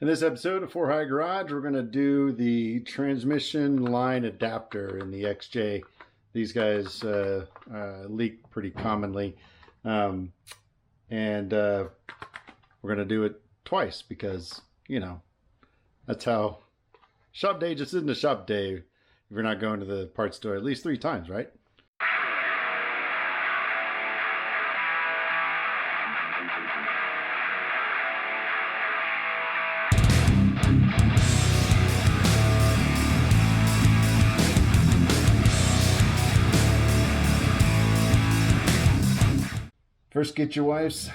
In this episode of 4 High Garage, we're going to do the transmission line adapter in the XJ. These guys leak pretty commonly. And we're going to do it twice because, you know, that's how shop day just isn't a shop day if you're not going to the parts store at least 3 times, right? First, get your wife's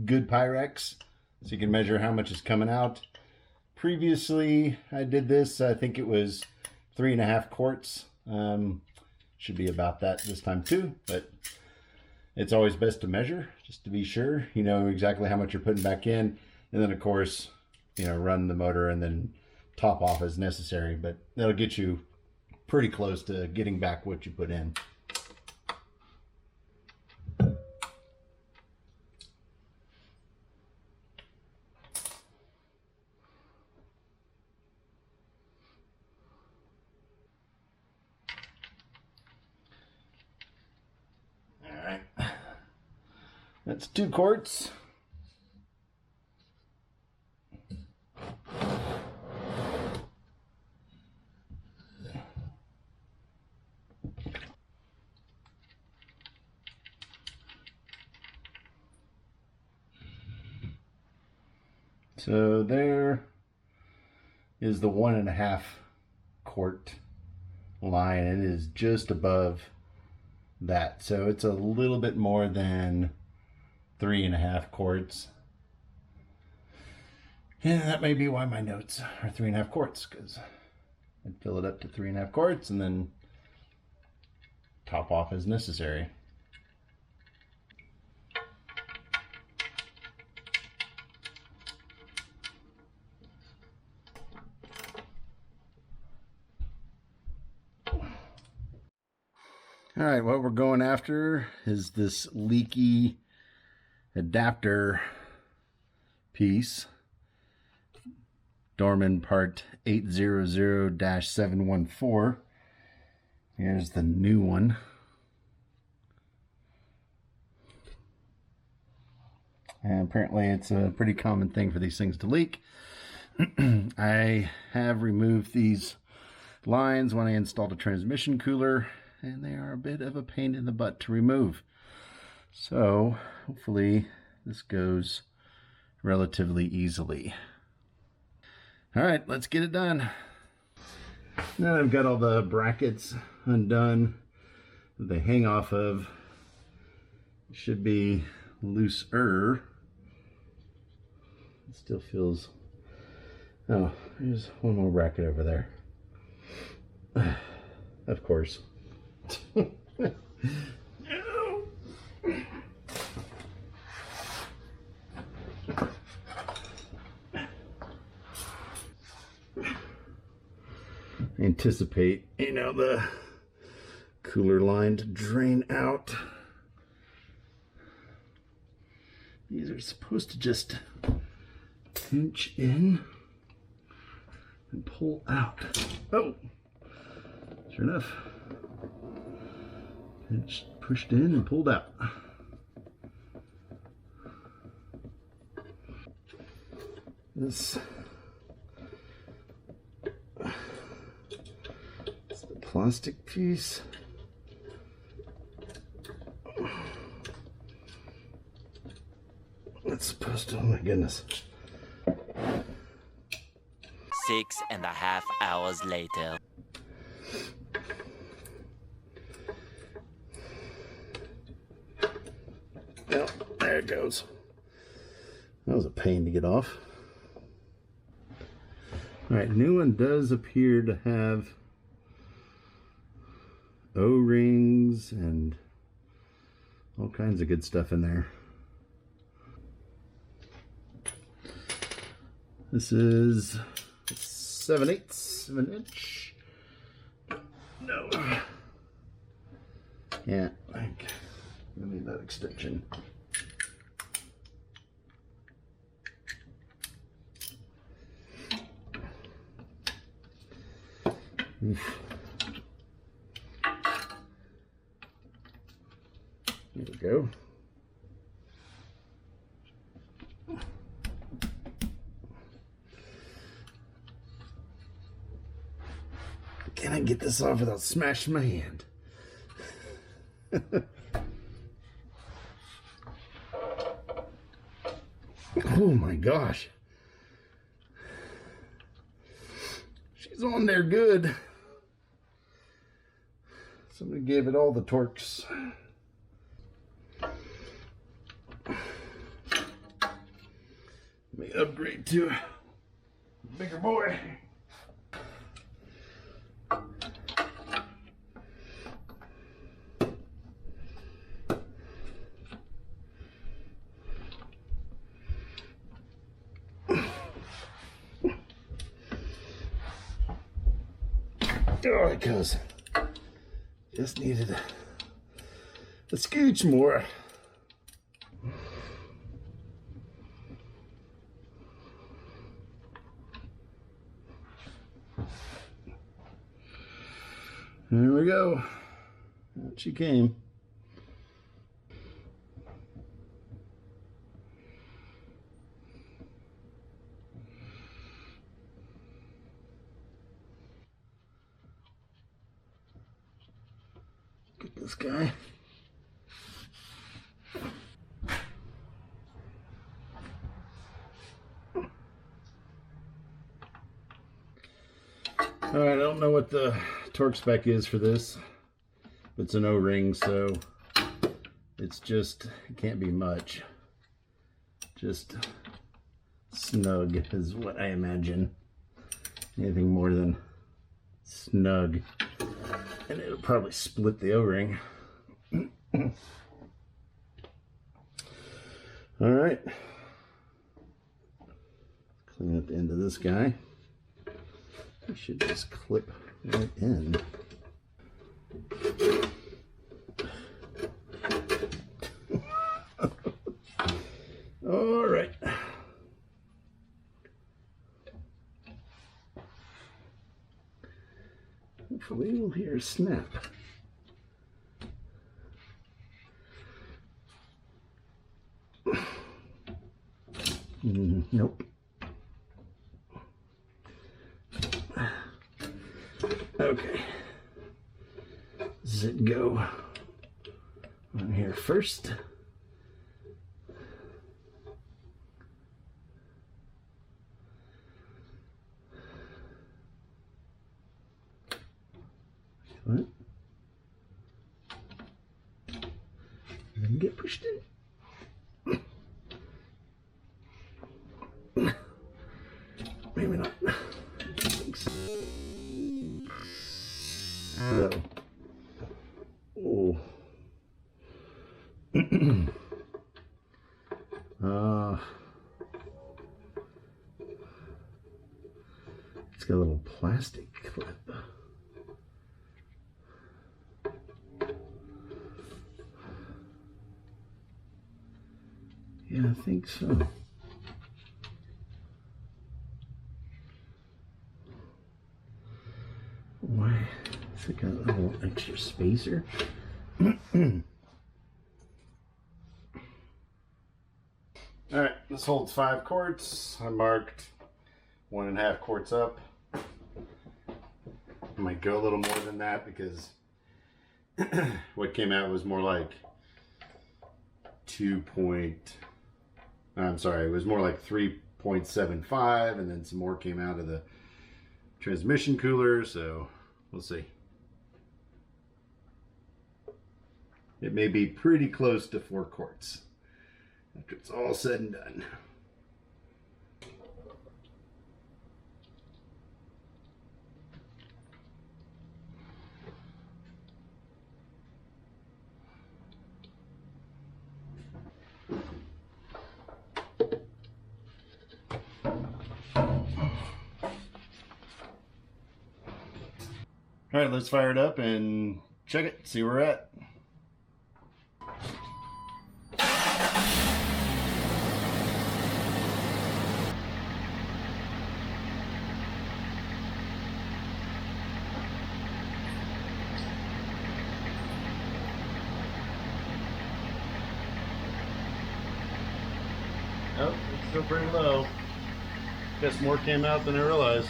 good Pyrex so you can measure how much is coming out. Previously, I did this, I think it was 3.5 quarts. Should be about that this time too, but it's always best to measure just to be sure you know exactly how much you're putting back in. And then, of course, you know, run the motor and then top off as necessary, but that'll get you pretty close to getting back what you put in. That's 2 quarts. So there is the 1.5 quart line. It is just above that. So it's a little bit more than 3.5 quarts. And that may be why my notes are 3.5 quarts, because I'd fill it up to 3.5 quarts and then top off as necessary. All right, what we're going after is this leaky adapter piece. Dorman part 800-714. Here's the new one. And apparently it's a pretty common thing for these things to leak. I have removed these lines when I installed a transmission cooler, and they are a bit of a pain in the butt to remove. So hopefully this goes relatively easily. All right, let's get it done. Now I've got all the brackets undone that they hang off of. It should be looser. It still feels... Oh, there's one more bracket over there. Of course. Anticipate, you know, the cooler line to drain out. These are supposed to just pinch in and pull out. Oh, sure enough, pinched, pushed in and pulled out. This is the plastic piece. That's supposed to, oh my goodness. 6.5 hours later. Well, there it goes. That was a pain to get off. Alright, new one does appear to have O-rings and all kinds of good stuff in there. This is 7/8 of an inch. No. Yeah, I need that extension. Oof. There we go. Can I get this off without smashing my hand? Oh my gosh. She's on there good. Somebody gave it all the torques. Let me upgrade to a bigger boy. Oh, it goes. Just needed a scooch more. Here we go. Out she came. Get this guy. All right, I don't know what the torque spec is for this. It's an O-ring, so it's just, it can't be much. Just snug is what I imagine. Anything more than snug. And it'll probably split the O-ring. All right. Clean up the end of this guy. It should just clip right in. All right. Hopefully we'll hear a snap. Nope. Okay. Does it go on here first? What? And get pushed in. Maybe not. So. Oh. It's got a little plastic clip. Yeah, I think so. Why? It's like a little extra spacer. All right, this holds 5 quarts. I marked 1.5 quarts up. I might go a little more than that because what came out was more like it was more like 3.75, and then some more came out of the transmission cooler, so we'll see. It may be pretty close to 4 quarts after it's all said and done. All right, let's fire it up and check it, see where we're at. still pretty low. Guess more came out than I realized.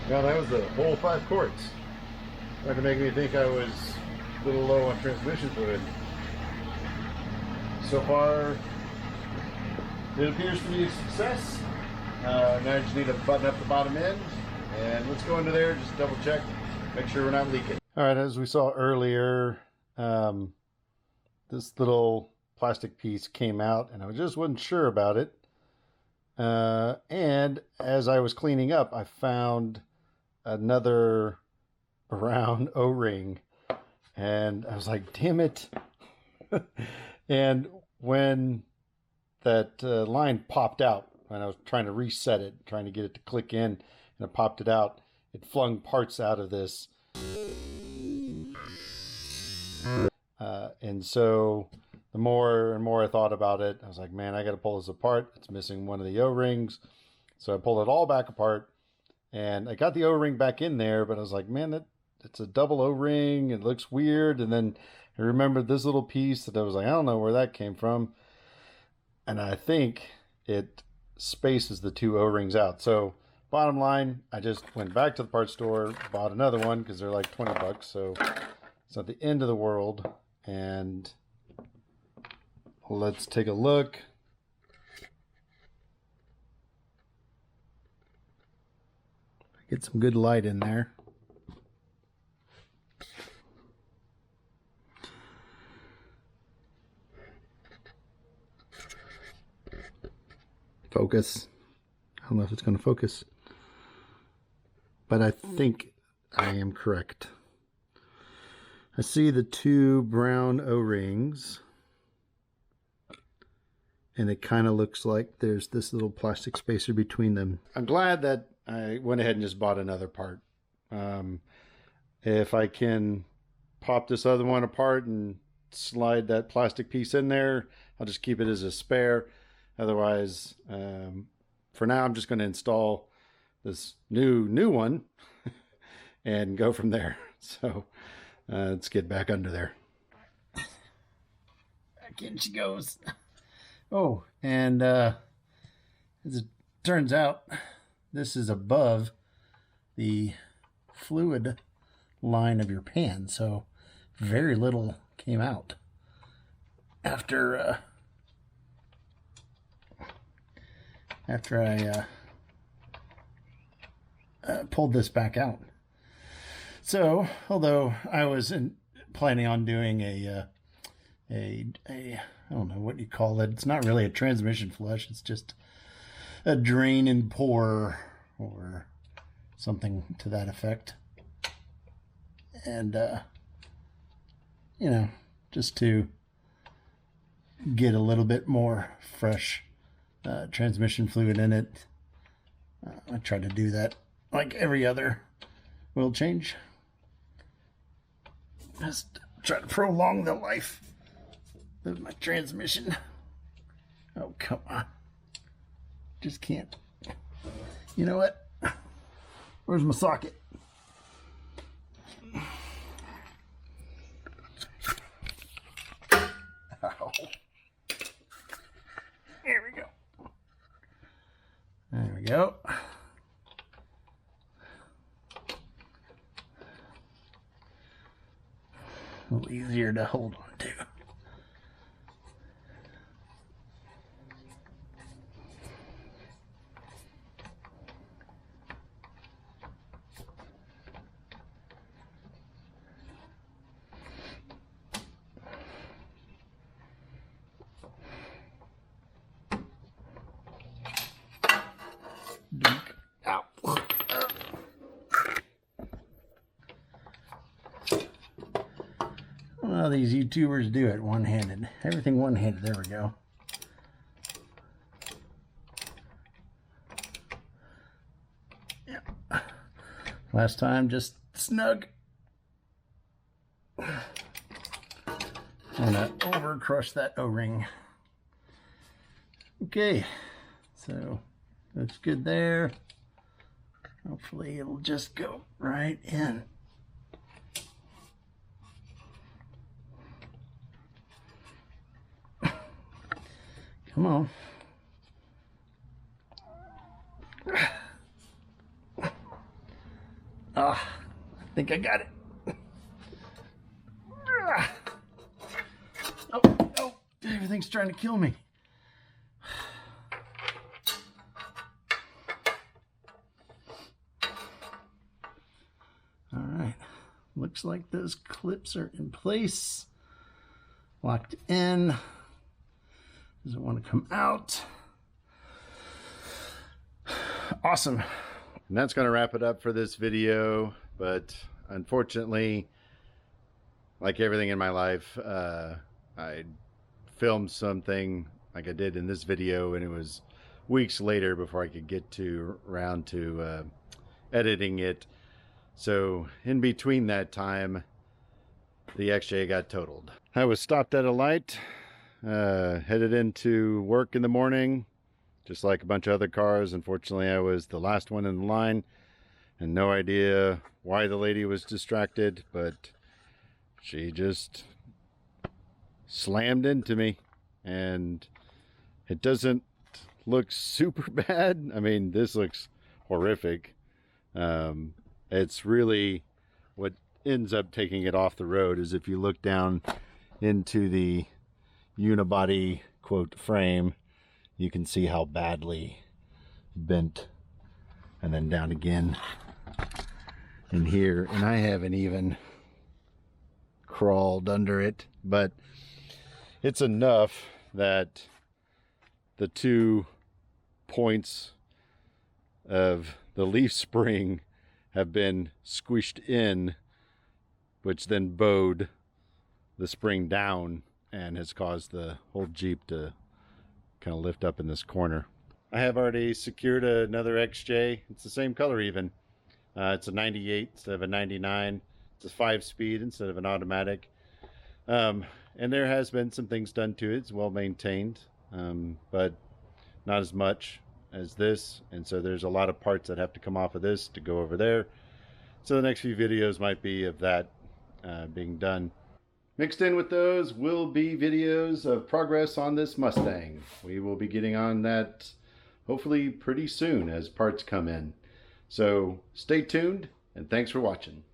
Well, that was the whole 5 quarts. Tried to make me think I was a little low on transmission fluid. So far, it appears to be a success. Now I just need to button up the bottom end, and let's go into there, just double check, make sure we're not leaking. All right, as we saw earlier, this little plastic piece came out, and I just wasn't sure about it. And as I was cleaning up, I found another brown O-ring, and I was like, damn it. And when that line popped out, when I was trying to reset it, trying to get it to click in, and it popped it out, it flung parts out of this. And so the more and more I thought about it, I was like, man, I got to pull this apart. It's missing one of the O-rings. So I pulled it all back apart, and I got the O-ring back in there, but I was like, man, it's a double O-ring. It looks weird. And then I remembered this little piece that I was like, I don't know where that came from. And I think it spaces the 2 O-rings out. So bottom line, I just went back to the parts store, bought another one because they're like 20 bucks. So it's not the end of the world. And let's take a look. Get some good light in there. Focus. I don't know if it's going to focus, but I think I am correct. I see the 2 brown O-rings, and it kind of looks like there's this little plastic spacer between them. I'm glad that I went ahead and just bought another part. If I can pop this other one apart and slide that plastic piece in there, I'll just keep it as a spare. Otherwise, for now, I'm just going to install this new one and go from there. So let's get back under there. Back in she goes. Oh, and as it turns out, this is above the fluid line of your pan, so very little came out after I pulled this back out. So, although I was planning on doing a I don't know what you call it. It's not really a transmission flush. It's just a drain and pour or something to that effect. And, you know, just to get a little bit more fresh transmission fluid in it. I try to do that like every other oil change. Just try to prolong the life of my transmission. Oh, come on. Just can't. You know what? Where's my socket? Ow. There we go. There we go. A little easier to hold on to. Ow. Well, these YouTubers do it one-handed. Everything one-handed. There we go. Yeah. Last time, just snug. I'm gonna over crush that O-ring. Okay, so looks good there. Hopefully it'll just go right in. Come on. Ah, I think I got it. Oh, oh, everything's trying to kill me. All right, looks like those clips are in place, locked in. Doesn't want to come out. Awesome. And that's going to wrap it up for this video. But unfortunately, like everything in my life, I filmed something like I did in this video, and it was weeks later before I could get around to editing it. So in between that time, the XJ got totaled. I was stopped at a light, headed into work in the morning, just like a bunch of other cars. Unfortunately, I was the last one in the line, and no idea why the lady was distracted, but she just slammed into me, and it doesn't look super bad. I mean, this looks horrific. It's really what ends up taking it off the road is if you look down into the unibody quote frame, you can see how badly bent, and then down again in here, and I haven't even crawled under it, but it's enough that the 2 points of the leaf spring have been squished in, which then bowed the spring down and has caused the whole Jeep to kind of lift up in this corner. I have already secured another XJ. It's the same color even. It's a 98 instead of a 99. It's a 5-speed instead of an automatic. And there has been some things done to it. It's well maintained, but not as much as this. And so there's a lot of parts that have to come off of this to go over there. So the next few videos might be of that being done. Mixed in with those will be videos of progress on this Mustang. We will be getting on that hopefully pretty soon as parts come in. So stay tuned, and thanks for watching.